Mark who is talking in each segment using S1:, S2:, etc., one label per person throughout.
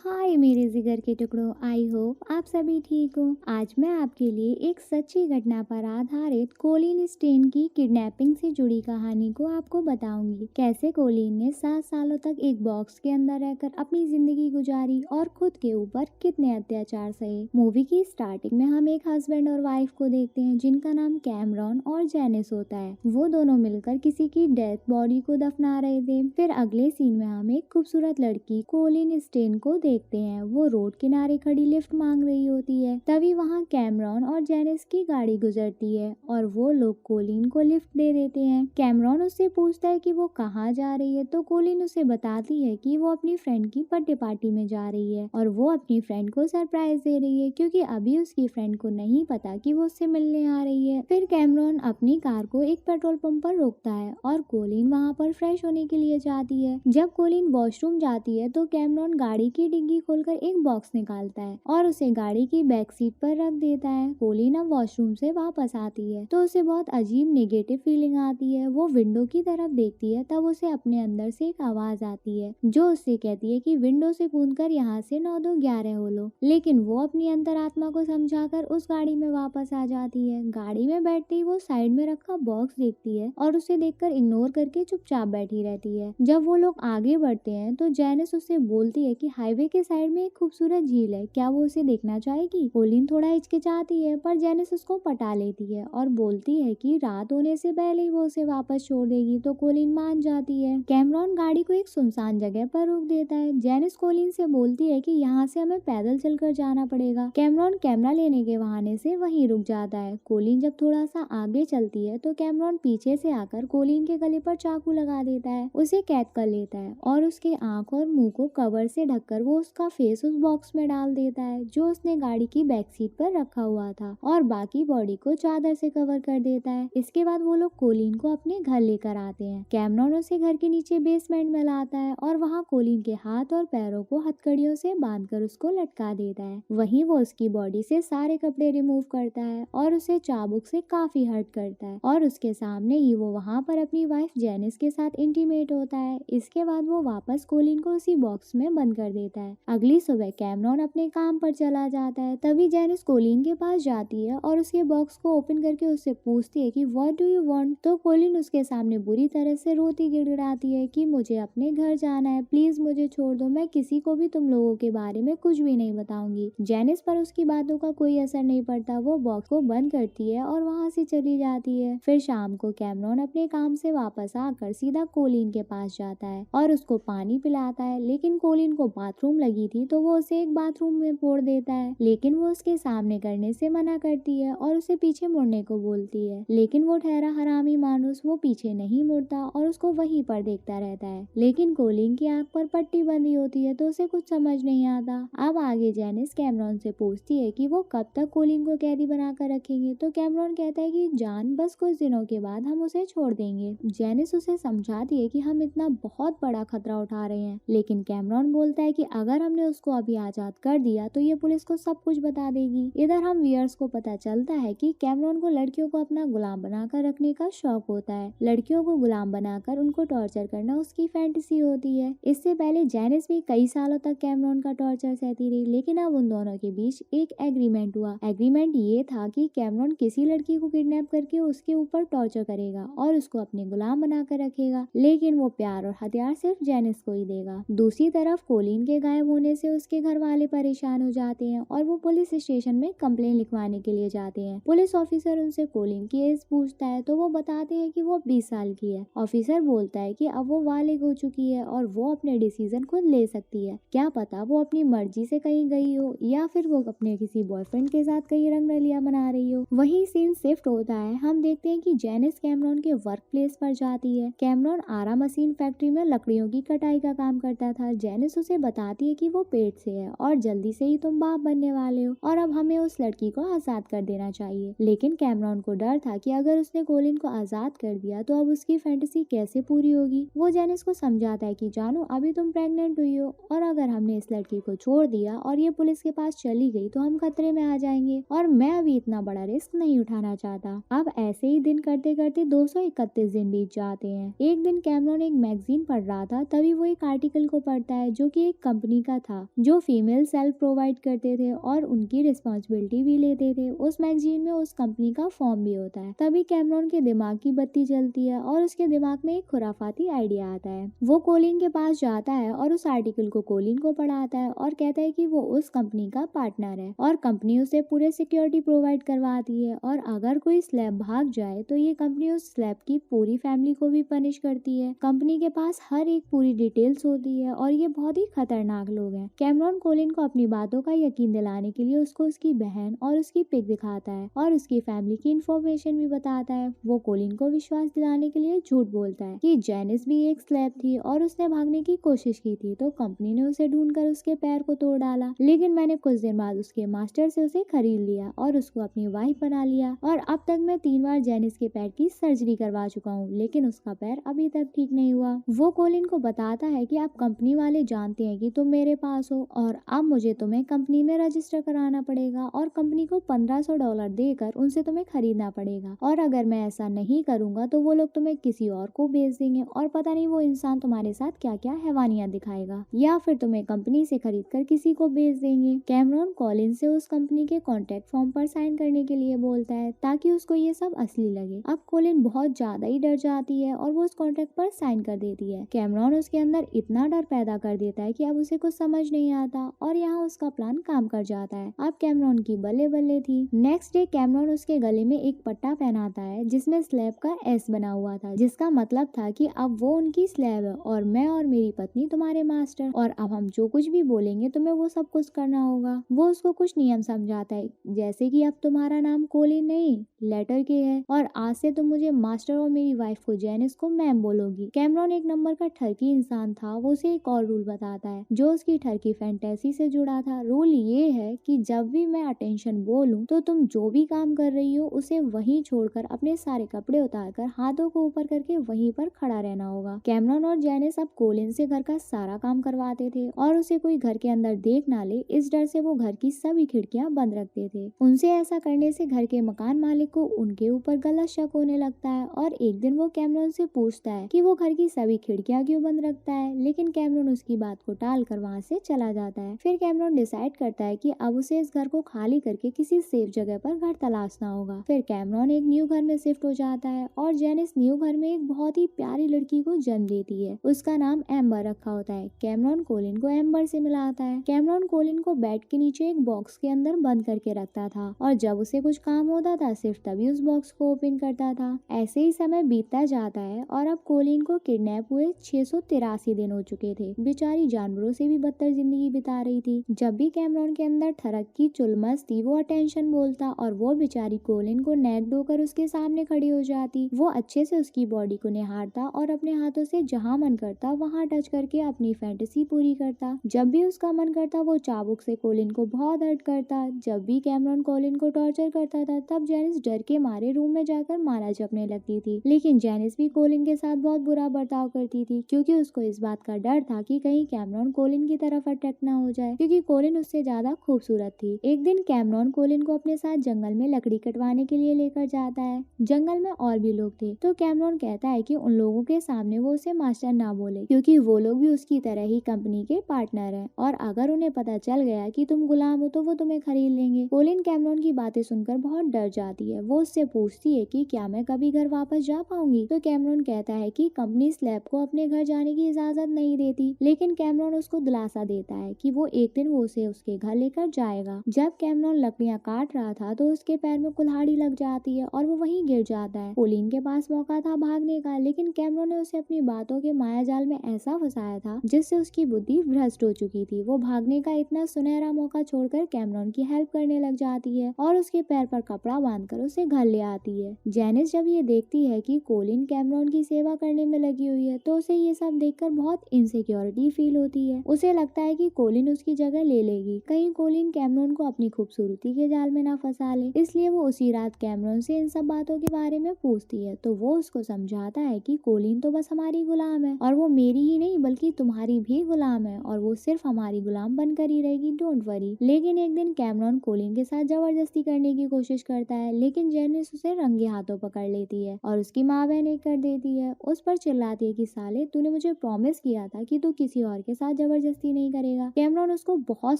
S1: हाय मेरे जिगर के टुकड़ों, आई होप आप सभी ठीक हो। आज मैं आपके लिए एक सच्ची घटना पर आधारित कोलिन स्टेन की किडनैपिंग से जुड़ी कहानी को आपको बताऊंगी। कैसे कोलिन ने 7 सालों तक एक बॉक्स के अंदर रहकर अपनी जिंदगी गुजारी और खुद के ऊपर कितने अत्याचार सहे। मूवी की स्टार्टिंग में हम एक हस्बैंड और वाइफ को देखते हैं जिनका नाम कैमरॉन और जेनिस होता है। वो दोनों मिलकर किसी की डेथ बॉडी को दफना रहे थे। फिर अगले सीन में हम एक खूबसूरत लड़की कोलिन स्टेन को देखते हैं। वो रोड किनारे खड़ी लिफ्ट मांग रही होती है। तभी वहाँ कैमरॉन और जेनिस की गाड़ी गुजरती है और वो लोग कोलिन को लिफ्ट दे देते हैं। कैमरॉन उससे पूछता है कि वो कहाँ जा रही है, तो कोलिन उसे बताती है कि वो अपनी फ्रेंड की बर्थडे पार्टी में जा रही है और वो अपनी फ्रेंड को सरप्राइज दे रही है क्योंकि अभी उसकी फ्रेंड को नहीं पता कि वो उससे मिलने आ रही है। फिर कैमरॉन अपनी कार को एक पेट्रोल पंप पर रोकता है और कोलिन वहाँ पर फ्रेश होने के लिए जाती है। जब कोलिन वॉशरूम जाती है तो कैमरॉन गाड़ी की डिग्गी खोलकर एक बॉक्स निकालता है और उसे गाड़ी की बैक सीट पर रख देता है। कोलिन अब वॉशरूम से वापस आती है तो उसे बहुत अजीब नेगेटिव फीलिंग आती है। वो विंडो की तरफ देखती है, तब उसे अपने अंदर से एक आवाज आती है जो उससे कहती है कि विंडो से कूदकर यहाँ से 9 2 11 हो लो। लेकिन वो अपनी अंतरात्मा को समझाकर उस गाड़ी में वापस आ जाती है। गाड़ी में बैठते ही वो साइड में रखा बॉक्स देखती है और उसे देखकर इग्नोर करके चुपचाप बैठी रहती है। जब वो लोग आगे बढ़ते हैं तो जेनिस उससे बोलती है कि हाईवे के साइड में एक खूबसूरत झील है, क्या वो उसे देखना चाहेगी। कोलिन थोड़ा हिचकिचाती है पर जेनिस उसको पटा लेती है और बोलती है कि रात होने से पहले ही वो उसे वापस छोड़ देगी, तो कोलिन मान जाती है। कैमरॉन गाड़ी को एक सुनसान जगह पर रोक देता है। जेनिस कोलिन से बोलती है कि यहाँ से हमें पैदल चलकर जाना पड़ेगा। कैमरॉन कैमरा लेने के बहाने से वहीं रुक जाता है। कोलिन जब थोड़ा सा आगे चलती है तो कैमरॉन पीछे से आकर कोलिन के गले पर चाकू लगा देता है, उसे कैद कर लेता है और उसके आंख और मुंह को कवर से ढककर वो उसका फेस उस बॉक्स में डाल देता है जो उसने गाड़ी की बैक सीट पर रखा हुआ था और बाकी बॉडी को चादर से कवर कर देता है। इसके बाद वो लोग कोलिन को अपने घर लेकर आते हैं। कैमरॉन उसे घर के नीचे बेसमेंट में लाता है और वहाँ कोलिन के हाथ और पैरों को हथकड़ियों से बांधकर उसको लटका देता है। वहीं वो उसकी बॉडी से सारे कपड़े रिमूव करता है और उसे चाबुक से काफी हर्ट करता है और उसके सामने ही वो वहाँ पर अपनी वाइफ जेनिस के साथ इंटीमेट होता है। इसके बाद वो वापस कोलिन को उसी बॉक्स में बंद कर देता है। अगली सुबह कैमरॉन अपने काम पर चला जाता है। तभी जेनिस कोलिन के पास जाती है और उसके बॉक्स को ओपन करके उससे पूछती है कि व्हाट डू यू वांट। तो कोलिन उसके सामने बुरी तरह से रोती गिड़गिड़ाती है कि मुझे अपने घर जाना है, प्लीज मुझे छोड़ दो, मैं किसी को भी तुम लोगों के बारे में कुछ भी नहीं बताऊंगी। जेनिस पर उसकी बातों का कोई असर नहीं पड़ता। वो बॉक्स को बंद करती है और वहाँ से चली जाती है। फिर शाम को कैमरॉन अपने काम से वापस आकर सीधा कोलिन के पास जाता है और उसको पानी पिलाता है। लेकिन कोलिन को बाथरूम लगी थी तो वो उसे एक बाथरूम में फोड़ देता है, लेकिन वो उसके सामने करने से मना करती है और उसे पीछे मुड़ने को बोलती है। लेकिन वो ठहरा हरामी मानुस वो पीछे नहीं मुड़ता और उसको वहीं पर देखता रहता है। लेकिन कोलिन की आंख पर पट्टी बंधी होती है तो उसे कुछ समझ नहीं आता। अब आगे जेनिस कैमरॉन से पूछती है कि वो कब तक कोलिन को कैदी बनाकर रखेंगे, तो कैमरॉन कहता है कि जान, बस कुछ दिनों के बाद हम उसे छोड़ देंगे। जेनिस उसे समझाती है कि हम इतना बहुत बड़ा खतरा उठा रहे हैं, लेकिन कैमरॉन बोलता है कि अगर हमने उसको अभी आजाद कर दिया तो ये पुलिस को सब कुछ बता देगी। इधर हम व्यूअर्स को पता चलता है कि कैमरॉन को लड़कियों को अपना गुलाम बनाकर रखने का शौक होता है। लड़कियों को गुलाम बनाकर उनको टॉर्चर करना उसकी फैंटेसी होती है। इससे पहले जेनिस भी कई सालों तक कैमरॉन का टॉर्चर सहती रही, लेकिन अब उन दोनों के बीच एक एग्रीमेंट हुआ। एग्रीमेंट ये था कि कैमरॉन किसी लड़की को किडनैप करके उसके ऊपर टॉर्चर करेगा और उसको अपने गुलाम बनाकर रखेगा, लेकिन वो प्यार और हथियार सिर्फ जेनिस को ही देगा। दूसरी तरफ कोलिन के गायब होने से उसके घर वाले परेशान हो जाते हैं और वो पुलिस स्टेशन में कंप्लेन लिखवाने के लिए जाते हैं। पुलिस ऑफिसर उनसे कोलिन की एज पूछता है तो वो बताते हैं कि वो 20 साल की है। ऑफिसर बोलता है कि अब वो बालिग हो चुकी है और वो अपने डिसीजन खुद ले सकती है। क्या पता वो अपनी मर्जी से कहीं गई हो या फिर वो अपने किसी बॉयफ्रेंड के साथ कहीं रंगरलिया मना रही हो। वही सीन शिफ्ट होता है। हम देखते हैं कि जेनिस कैमरॉन के वर्क प्लेस पर जाती है। कैमरॉन आरा मशीन फैक्ट्री में लकड़ियों की कटाई का काम करता था। जेनिस उसे बताती है कि वो पेट से है और जल्दी से ही तुम बाप बनने वाले हो और अब हमें उस लड़की को आजाद कर देना चाहिए। लेकिन कैमरॉन को डर था कि अगर उसने कोलिन को आजाद कर दिया तो अब उसकी फैंटेसी कैसे पूरी होगी। वो जेनिस को समझाता है कि जानो, अभी तुम प्रेग्नेंट हुई हो और अगर हमने इस लड़की को छोड़ दिया और ये पुलिस के पास चली गई तो हम खतरे में आ जाएंगे और मैं अभी इतना बड़ा रिस्क नहीं उठाना चाहता। अब ऐसे ही दिन करते करते 231 दिन बीत जाते हैं। एक दिन कैमरॉन एक मैगजीन पढ़ रहा था, तभी वो एक आर्टिकल को पढ़ता है जो कि एक कंपनी कंपनी का था जो फीमेल सेल्फ प्रोवाइड करते थे और उनकी रिस्पॉन्सिबिलिटी भी लेते थे। उस मैगजीन में उस कंपनी का फॉर्म भी होता है। तभी कैमरॉन के दिमाग की बत्ती जलती है और उसके दिमाग में एक खुराफाती आइडिया आता है। वो कोलिन के पास जाता है और उस आर्टिकल को कोलिन को पढ़ाता है और कहता है कि वो उस कंपनी का पार्टनर है और कंपनी उसे पूरे सिक्योरिटी प्रोवाइड करवाती है और अगर कोई स्लैब भाग जाए तो ये कंपनी उस स्लैब की पूरी फैमिली को भी पनिश करती है। कंपनी के पास हर एक पूरी डिटेल्स होती है और ये बहुत ही खतरनाक लोग हैं। कैमरॉन कोलिन को अपनी बातों का यकीन दिलाने के लिए उसको उसकी बहन और उसकी पिक दिखाता है और उसकी फैमिली की इंफॉर्मेशन भी बताता है। वो कोलिन को विश्वास दिलाने के लिए झूठ बोलता है कि जेनिस भी एक स्लैब थी और उसने भागने की कोशिश की थी तो कंपनी ने उसे ढूंढकर उसके पैर को तोड़ डाला, लेकिन मैंने कुछ दिन बाद उसके मास्टर से उसे खरीद लिया और उसको अपनी वाइफ बना लिया और अब तक मैं 3 बार जेनिस के पैर की सर्जरी करवा चुका हूँ, लेकिन उसका पैर अभी तक ठीक नहीं हुआ। वो कोलिन को बताता है कि अब कंपनी वाले जानते हैं कि तुम मेरे पास हो और अब मुझे तुम्हें कंपनी में रजिस्टर कराना पड़ेगा और कंपनी को $1500 देकर उनसे तुम्हें खरीदना पड़ेगा और अगर मैं ऐसा नहीं करूंगा तो वो लोग तुम्हें किसी और को बेच देंगे और पता नहीं वो इंसान तुम्हारे साथ क्या क्या हैवानियां दिखाएगा या फिर तुम्हें कंपनी से खरीद कर किसी को बेच देंगे। कैमरॉन कॉलिन से उस कंपनी के कॉन्ट्रैक्ट फॉर्म पर साइन करने के लिए बोलता है ताकि उसको ये सब असली लगे। अब कोलिन बहुत ज्यादा ही डर जाती है और वो उस कॉन्ट्रैक्ट पर साइन कर देती है। कैमरॉन उसके अंदर इतना डर पैदा कर देता है कि अब उसे कुछ समझ नहीं आता और यहाँ उसका प्लान काम कर जाता है। अब कैमरॉन की बल्ले बल्ले थी। नेक्स्ट डे कैमरॉन उसके गले में एक पट्टा पहनाता है जिसमें स्लैब का एस बना हुआ था, जिसका मतलब था कि अब वो उनकी स्लैब है और मैं और मेरी पत्नी तुम्हारे मास्टर और अब हम जो कुछ भी बोलेंगे तुम्हें वो सब कुछ करना होगा। वो उसको कुछ नियम समझाता है जैसे कि अब तुम्हारा नाम कोलिन नहीं लेटर के है और आज से तुम मुझे मास्टर और मेरी वाइफ को जेनिस को मैम बोलोगी। कैमरॉन एक नंबर का ठरकी इंसान था। वो उसे एक और रूल बताता है जो उसकी ठरकी फैंटेसी से जुड़ा था। रूल ये है कि जब भी मैं अटेंशन बोलूं तो तुम जो भी काम कर रही हो उसे वहीं छोड़कर अपने सारे कपड़े उतारकर हाथों को ऊपर करके वहीं पर खड़ा रहना होगा। कैमरॉन और जेनिस अब कोलिन से घर का सारा काम करवाते थे और उसे कोई घर के अंदर देख ना ले इस डर से वो घर की सभी खिड़कियां बंद रखते थे। उनसे ऐसा करने से घर के मकान मालिक को उनके ऊपर गलत शक होने लगता है और एक दिन वो कैमरॉन से पूछता है कि वो घर की सभी खिड़कियां क्यों बंद रखता है, लेकिन कैमरॉन उसकी बात को टाल कर वहाँ से चला जाता है। फिर कैमरॉन डिसाइड करता है कि अब उसे इस घर को खाली करके किसी सेफ जगह पर घर तलाशना होगा। फिर कैमरॉन एक न्यू घर में शिफ्ट हो जाता है और जेनिस न्यू घर में एक बहुत ही प्यारी लड़की को जन्म देती है। उसका नाम एम्बर रखा होता है। कैमरॉन कोलिन को एम्बर से मिलाता है। कैमरॉन कोलिन को बेड के नीचे एक बॉक्स के अंदर बंद करके रखता था और जब उसे कुछ काम होता था सिर्फ तभी उस बॉक्स को ओपन करता था। ऐसे ही समय बीतता जाता है और अब कोलिन को किडनैप हुए 683 दिन हो चुके थे। बेचारी जानवरों से भी बदतर जिंदगी बिता रही थी। जब भी कैमरॉन के अंदर ठरक की चुलमस थी वो अटेंशन बोलता और वो बेचारी कोलिन को नेक डोकर उसके सामने खड़ी हो जाती। वो अच्छे से उसकी बॉडी को निहारता और अपने हाथों से जहाँ मन करता वहाँ टच करके अपनी फैंटेसी पूरी करता। जब भी उसका मन करता वो चाबुक से कोलिन को बहुत हर्ट करता। जब भी कैमरॉन कोलिन को टॉर्चर करता था तब जेनिस डर के मारे रूम में जाकर माला जपने लगती थी, लेकिन जेनिस भी कोलिन के साथ बहुत बुरा बर्ताव करती थी क्योंकि उसको इस बात का डर था कि कहीं कैमरॉन कोलिन की तरफ अट्रैक्ट ना हो जाए क्योंकि कोलिन उससे ज्यादा खूबसूरत थी। एक दिन कैमरॉन कोलिन को अपने साथ जंगल में लकड़ी कटवाने के लिए लेकर जाता है। जंगल में और भी लोग थे तो कैमरॉन कहता है कि उन लोगों के सामने वो उसे मास्टर ना बोले क्योंकि वो लोग भी उसकी तरह ही कंपनी के पार्टनर हैं और अगर उन्हें पता चल गया कि तुम गुलाम हो तो वो तुम्हें खरीद लेंगे। कोलिन कैमरॉन की बातें सुनकर बहुत डर जाती है। वो उससे पूछती है कि क्या मैं कभी घर वापस जा पाऊंगी तो कैमरॉन कहता है कि कंपनी स्लैब को अपने घर जाने की इजाजत नहीं देती, लेकिन कैमरॉन उसको दिलासा देता है कि वो एक दिन वो उसे उसके घर लेकर जाएगा। जब कैमरॉन लकड़ियां काट रहा था तो उसके पैर में कुल्हाड़ी लग जाती है और वो वहीं गिर जाता है। कोलिन के पास मौका था भागने का, लेकिन कैमरॉन ने उसे अपनी बातों के मायाजाल में ऐसा फंसाया था जिससे उसकी बुद्धि भ्रष्ट हो चुकी थी। वो भागने का इतना सुनहरा मौका छोड़कर कैमरॉन की हेल्प करने लग जाती है और उसके पैर पर कपड़ा बांधकर उसे घर ले आती है। जेनिस जब ये देखती है कि कोलिन कैमरॉन की सेवा करने में लगी हुई है तो उसे ये सब देखकर बहुत इनसिक्योरिटी फील होती है। उसे लगता है कि कोलिन उसकी जगह ले लेगी, कहीं कोलिन कैमरॉन को अपनी खूबसूरती के जाल में ना फंसा ले। इसलिए वो उसी रात कैमरॉन से इन सब बातों के बारे में पूछती है तो वो उसको समझाता है कि कोलिन तो बस हमारी गुलाम है और वो मेरी ही नहीं बल्कि तुम्हारी भी गुलाम है और वो सिर्फ हमारी गुलाम बनकर ही रहेगी, डोंट वरी। लेकिन एक दिन कैमरॉन कोलिन के साथ जबरदस्ती करने की कोशिश करता है, लेकिन जेनिस उसे रंगे हाथों पकड़ लेती है और उसकी माँ बहन एक कर देती है। उस पर चिल्लाती है कि साले तूने मुझे प्रॉमिस किया था कि तू किसी और के साथ जबरदस्ती जबरदस्ती नहीं करेगा। कैमरॉन उसको बहुत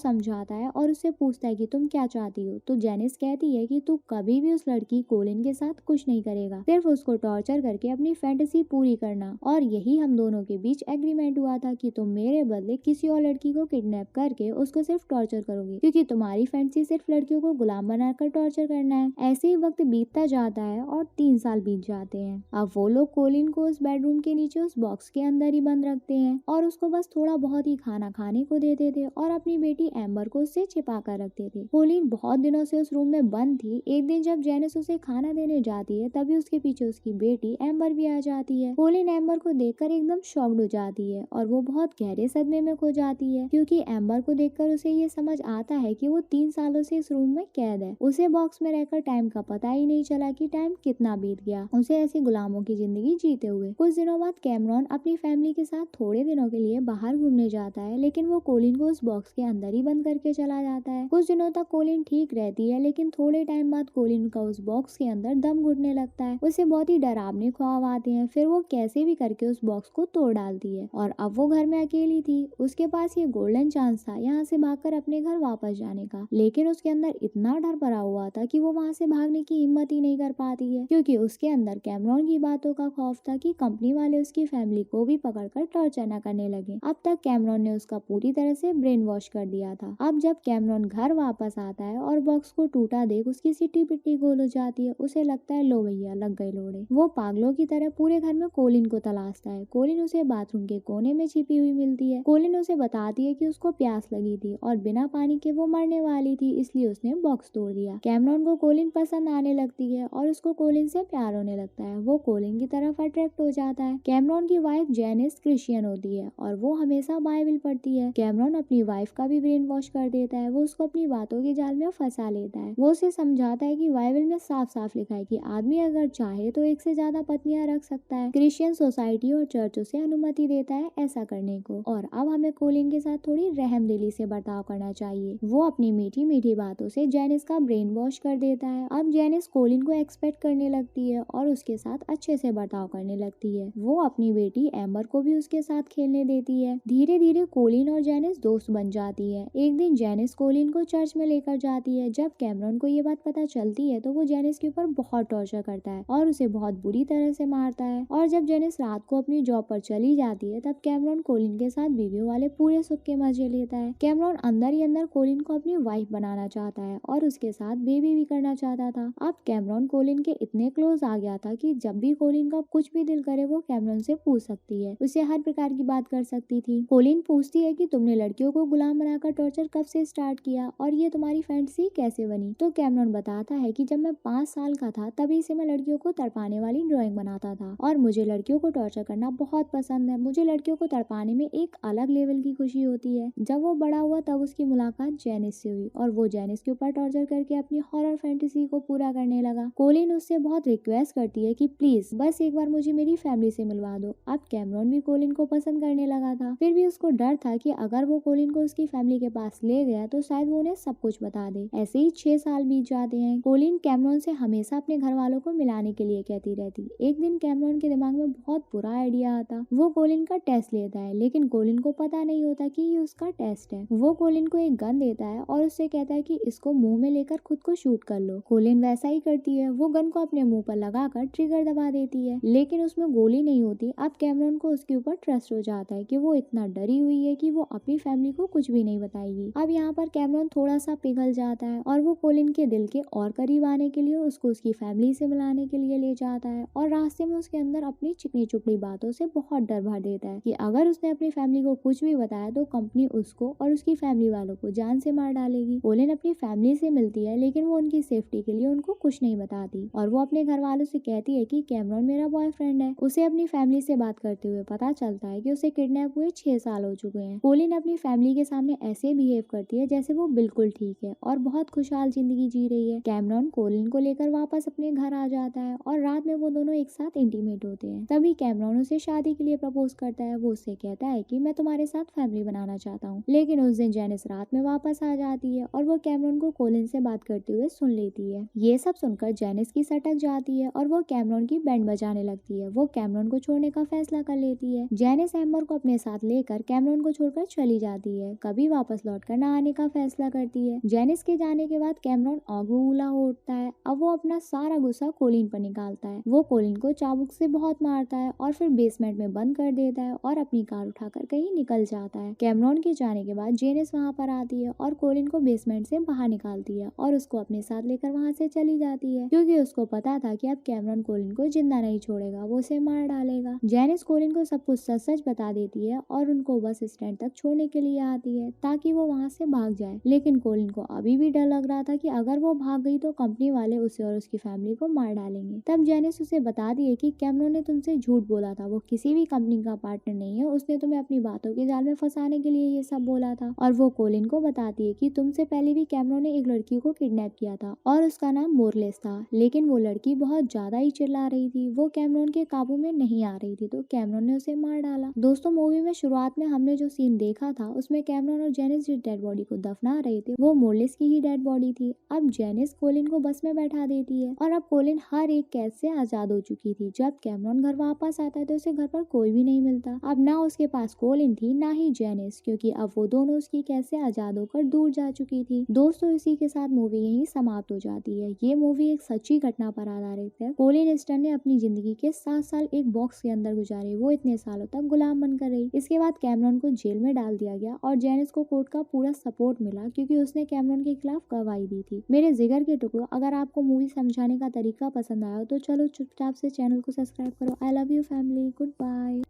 S1: समझाता है और उससे पूछता है कि तुम क्या चाहती हो, तो जेनिस कहती है कि तू कभी भी उस लड़की कोलिन के साथ कुछ नहीं करेगा, सिर्फ उसको टॉर्चर करके अपनी फैंटेसी पूरी करना। और यही हम दोनों के बीच एग्रीमेंट हुआ था कि तुम मेरे बदले किसी और लड़की को किडनैप करके उसको सिर्फ टॉर्चर करोगी, क्योंकि तुम्हारी फैंटेसी सिर्फ लड़कियों को गुलाम बनाकर टॉर्चर करना है। ऐसे ही वक्त बीतता जाता है और 3 साल बीत जाते हैं। अब वो लोग कोलिन को उस बेडरूम के नीचे उस बॉक्स के अंदर ही बंद रखते हैं और उसको बस थोड़ा बहुत ही खाना खाने को देते थे और अपनी बेटी एम्बर को उससे छिपा कर रखते थे। कोलिन बहुत दिनों से उस रूम में बंद थी। एक दिन जब जेनिस उसे खाना देने जाती है तभी उसके पीछे उसकी बेटी एम्बर भी आ जाती है। कोलिन एम्बर को देखकर एकदम शॉक्ड हो जाती है और वो बहुत गहरे सदमे में खो जाती है, क्योंकि एम्बर को देखकर उसे ये समझ आता है कि वो 3 सालों से इस रूम में कैद है। उसे बॉक्स में रहकर टाइम का पता ही नहीं चला कि टाइम कितना बीत गया, उसे ऐसी गुलामों की जिंदगी जीते हुए। कुछ दिनों बाद कैमरॉन अपनी फैमिली के साथ थोड़े दिनों के लिए बाहर घूमने जाता है, लेकिन वो कोलिन को उस बॉक्स के अंदर ही बंद करके चला जाता है। कुछ दिनों तक कोलिन ठीक रहती है, लेकिन थोड़े टाइम बाद कोलिन का उस बॉक्स के अंदर दम घुटने लगता है। उसे बहुत ही डरावने ख्वाब आते हैं। फिर वो कैसे भी करके उस बॉक्स को तोड़ डालती है और अब वो घर में अकेली थी। उसके पास ये गोल्डन चांस था यहाँ से भागकर अपने घर वापस जाने का, लेकिन उसके अंदर इतना डर भरा हुआ था कि वो वहाँ से भागने की हिम्मत ही नहीं कर पाती है, क्योंकि उसके अंदर कैमरॉन की बातों का खौफ था कि कंपनी वाले उसकी फैमिली को भी पकड़कर टॉर्चर न करने लगे। अब तक कैमरॉन ने उसका पूरी तरह से ब्रेन वॉश कर दिया था। अब जब कैमरॉन घर वापस आता है और बॉक्स को टूटा देख उसकी सिट्टी पिट्टी गोल हो जाती है, उसे लगता है लो भैया लग गए लोड़े। वो पागलों की तरह पूरे घर में कोलिन को तलाशता है। कोलिन उसे बाथरूम के कोने में छिपी हुई मिलती है। कोलिन उसे बताती है कि उसको प्यास लगी थी और बिना पानी के वो मरने वाली थी, इसलिए उसने बॉक्स तोड़ दिया। कैमरॉन को कोलिन पसंद आने लगती है और उसको कोलिन से प्यार होने लगता है। वो कोलिन की तरफ अट्रैक्ट हो जाता है। कैमरॉन की वाइफ जेनिस क्रिश्चियन होती है और वो हमेशा बाइबल पढ़ती है। कैमरॉन अपनी वाइफ का भी ब्रेन वॉश कर देता है। वो उसको अपनी बातों के जाल में फंसा लेता है। वो उसे समझाता है कि बाइबल में साफ साफ लिखा है कि आदमी अगर चाहे तो एक से ज्यादा पत्नियां रख सकता है। क्रिश्चियन सोसाइटी और चर्च उसे अनुमति देता है ऐसा करने को। और अब हमें कोलिन के साथ थोड़ी रहमदिली से बर्ताव करना चाहिए। वो अपनी मीठी मीठी बातों से जेनिस का ब्रेन वॉश कर देता है। अब जेनिस कोलिन को एक्सपेक्ट करने लगती है और उसके साथ अच्छे से बर्ताव करने लगती है। वो अपनी बेटी एम्बर को भी उसके साथ खेलने देती है। धीरे धीरे कोलिन और जेनिस दोस्त बन जाती है। एक दिन जेनिस कोलिन को चर्च में लेकर जाती है। जब कैमरॉन को ये बात पता चलती है तो वो जेनिस के ऊपर बहुत टॉर्चर करता है और उसे बहुत बुरी तरह से मारता है। और जब जेनिस रात को अपनी जॉब पर चली जाती है तब कैमरॉन कोलिन के साथ बीवियों वाले पूरे सुख के मजे लेता है। कैमरॉन अंदर ही अंदर कोलिन को अपनी वाइफ बनाना चाहता है और उसके साथ बेबी भी करना चाहता था। अब कैमरॉन कोलिन के इतने क्लोज आ गया था कि जब भी कोलिन का कुछ भी दिल करे वो कैमरॉन से पूछ सकती है, उसे हर प्रकार की बात कर सकती थी। कोलिन पूछती है कि तुमने लड़कियों को गुलाम बनाकर टॉर्चर कब से स्टार्ट किया और ये तुम्हारी फैंटेसी कैसे बनी। तो कैमरॉन बताता है कि जब मैं 5 साल का था तभी से मैं लड़कियों को तड़पाने वाली ड्राइंग बनाता था और मुझे लड़कियों को टॉर्चर करना बहुत पसंद है। मुझे लड़कियों को तड़पाने में एक अलग लेवल की खुशी होती है। जब वो बड़ा हुआ तब उसकी मुलाकात जेनिस से हुई और वो जेनिस के ऊपर टॉर्चर करके अपनी हॉरर फैंटेसी को पूरा करने लगा। कोलिन उससे बहुत रिक्वेस्ट करती है कि प्लीज बस एक बार मुझे मेरी फैमिली से मिलवा दो। अब कैमरॉन भी कोलिन को पसंद करने लगा था, फिर भी उसको डर था कि अगर वो कोलिन को उसकी फैमिली के पास ले गया तो शायद वो उन्हें सब कुछ बता दे। ऐसे ही 6 साल बीत जाते हैं। कोलिन कैमरॉन से हमेशा अपने घर वालों को मिलाने के लिए कहती रहती। एक दिन कैमरॉन के दिमाग में बहुत बुरा आइडिया आता। वो कोलिन का टेस्ट लेता है, लेकिन कोलिन को पता नहीं होता कि ये उसका टेस्ट है। वो कोलिन को एक गन देता है और उससे कहता है कि इसको मुंह में लेकर खुद को शूट कर लो। कोलिन वैसा ही करती है। वो गन को अपने मुंह पर लगाकर ट्रिगर दबा देती है, लेकिन उसमें गोली नहीं होती। अब कैमरॉन को उसके ऊपर ट्रस्ट हो जाता है कि वो इतना डरी हुई है कि वो अपनी फैमिली को कुछ भी नहीं बताएगी। अब यहाँ पर कैमरॉन थोड़ा सा पिघल जाता है और वो कोलिन के दिल के और करीब आने के लिए उसको उसकी फैमिली से मिलाने के लिए ले जाता है और रास्ते में उसके अंदर अपनी चिकनी चुपड़ी बातों से बहुत डर भर देता है कि अगर उसने अपनी फैमिली को कुछ भी बताया तो कंपनी उसको और उसकी फैमिली वालों को जान से मार डालेगी। कोलिन अपनी फैमिली से मिलती है, लेकिन वो उनकी सेफ्टी के लिए उनको कुछ नहीं बताती और वो अपने घर वालों से कहती है कि कैमरॉन मेरा बॉयफ्रेंड है। उसे अपनी फैमिली से बात करते हुए पता चलता है कि उसे किडनैप हुए 6 साल हो चुके हैं। कोलिन अपनी फैमिली के सामने ऐसे बिहेव करती है जैसे वो बिल्कुल ठीक है और बहुत खुशहाल जिंदगी जी रही है। कैमरॉन कोलिन को लेकर वापस अपने घर आ जाता है और रात में वो दोनों एक साथ इंटीमेट होते हैं। तभी कैमरॉन उसे शादी के लिए प्रपोज करता है। वो उससे कहता है कि मैं तुम्हारे साथ फैमिली बनाना चाहता हूँ, लेकिन उस दिन जेनिस रात में वापस आ जाती है और वो कैमरॉन को कोलिन से बात करते हुए सुन लेती है। ये सब सुनकर जेनिस की सटक जाती है और वो कैमरॉन की बैंड बजाने लगती है। वो कैमरॉन को छोड़ने का फैसला कर लेती है। जेनिस एम्बर को अपने साथ लेकर कैमरॉन कैमरॉन को छोड़कर चली जाती है, कभी वापस लौट कर न आने का फैसला करती है। जेनिस के जाने के बाद कैमरॉन अगूला उठता है। अब वो अपना सारा गुस्सा कोलिन पर निकालता है। वो कोलिन को चाबुक से बहुत मारता है और फिर बेसमेंट में बंद कर देता है और अपनी कार उठाकर कहीं निकल जाता है। कैमरॉन के जाने के बाद जेनिस वहाँ पर आती है और कोलिन को बेसमेंट से बाहर निकालती है और उसको अपने साथ लेकर वहाँ से चली जाती है, क्योंकि उसको पता था कि अब कैमरॉन कोलिन को जिंदा नहीं छोड़ेगा, वो उसे मार डालेगा। जेनिस कोलिन को सब कुछ सच सच बता देती है और उनको बस स्टैंड तक छोड़ने के लिए आती है ताकि वो वहाँ से भाग जाए। लेकिन कोलिन को अभी भी डर लग रहा था कि अगर वो भाग गई तो कंपनी वाले उसे और उसकी फैमिली को मार डालेंगे। तब जेनिस उसे बता दिए कि कैमरॉन ने तुमसे झूठ बोला था, वो किसी भी कंपनी का पार्टनर नहीं है, उसने तुम्हें अपनी बातों के जाल में फंसाने के लिए ये सब बोला था। और वो कोलिन को बताती है कि तुमसे पहले भी कैमरॉन ने एक लड़की को किडनैप किया था और उसका नाम मोरलेस था, लेकिन वो लड़की बहुत ज्यादा ही चिल्ला रही थी, वो कैमरॉन के काबू में नहीं आ रही थी, तो कैमरॉन ने उसे मार डाला। दोस्तों, मूवी में शुरुआत में हमने जो सीन देखा था उसमें कैमरॉन और जेनिस जिस डेड बॉडी को दफना रहे थे वो मोरलेस की ही डेड बॉडी थी। अब जेनिस कोलिन को बस में बैठा देती है और अब कोलिन हर एक कैद से आजाद हो चुकी थी। जब कैमरॉन घर वापस आता है तो उसे घर पर कोई भी नहीं मिलता। अब ना उसके पास कोलिन थी ना ही जेनिस, क्योंकि अब वो दोनों उसकी कैद से आजाद होकर दूर जा चुकी थी। दोस्तों, इसी के साथ मूवी यहीं समाप्त हो जाती है। ये मूवी एक सच्ची घटना पर आधारित है। कोलिन स्टर्न ने अपनी जिंदगी के 7 साल एक बॉक्स के अंदर गुजारे। वो इतने सालों तक गुलाम बनकर रही। इसके बाद कैमरॉन को जेल में डाल दिया गया और जेनिस को कोर्ट का पूरा सपोर्ट मिला क्योंकि उसने कैमरॉन के खिलाफ गवाही दी थी। मेरे जिगर के टुकड़ों, अगर आपको मूवी समझाने का तरीका पसंद आया तो चलो चुपचाप से चैनल को सब्सक्राइब करो। I love you family, good bye.